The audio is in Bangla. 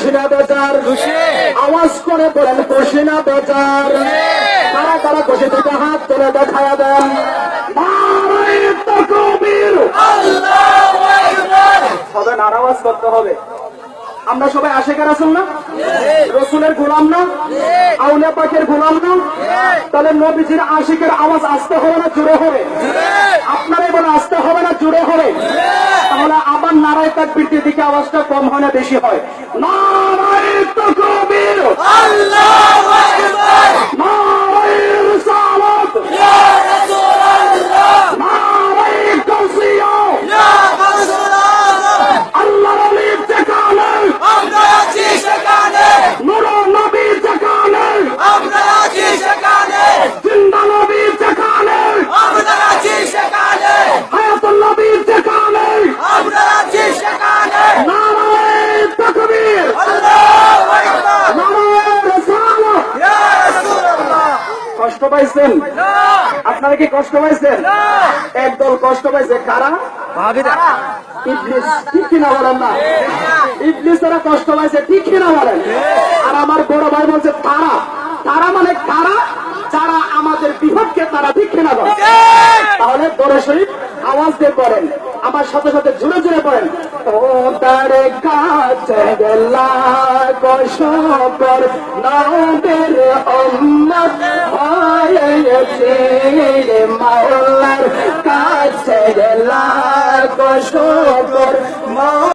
কুশিনা বাজার, আওয়াজ করে বলেন কুশিনা বাজার। কারা কারা খুশি থেকে হাত তুলে দেখায়া দেন। নারায়ে তাকবীর, আল্লাহু আকবার। সবে নারাজ করতে হবে। আমরা সবাই আশিকের রাসূল না, রাসূলের গোলাম না, আউলিয়া পাকের গোলাম না? তাহলে নবীজির আশিকের আওয়াজ আসতে হবে না জোরে হবে? আপনারাই বলে আসতে হবে না জোরে হবে? তাহলে আবার নারায়ে তাকবীর দিকে আওয়াজটা কম হয় না বেশি হয়? নারায়ে তাকবীর, আল্লাহু আকবার। নারায়ে রিসালাত, ইয়া রাসূলুল্লাহ। নারায়ে তাওসিয়া, ইয়া রাসূলুল্লাহ। আল্লাহর ওলির যেখানে আমরা আছি সেখানে, নূর নবীর যেখানে আমরা আছি সেখানে, জিন্দা নবীর যেখানে আমরা আছি সেখানে, হায়াতুল নবীর যেখানে আমরা আছি সেখানে। নারায়ে তাকবীর, আল্লাহু আকবার। নারায়ে রিসালাত, ইয়া রাসূলুল্লাহ। কষ্ট পাইছেন? আপনারা কি কষ্ট পাইছেন? একদল কষ্ট পাইছে। কারা? ইবলিস। ঠিক কিনা বলেন না? ইবলিস তারা কষ্ট পাইছে, ঠিক কিনা বলেন? আর আমার বড় ভাই বলছে তারা। তারা মানে কারা? যারা আমাদের বিপক্ষে, তারা। ঠিক কিনা বলেন? তাহলে দরুদ শরীফ আওয়াজ দিয়ে পড়েন, আমার সাথে সাথে জুড়ে জুড়ে পড়েন। ও তার কাছে লাখো শুকর, নবীর উম্মত হয়েছে, মাওলার কাছে লাখো শুকর।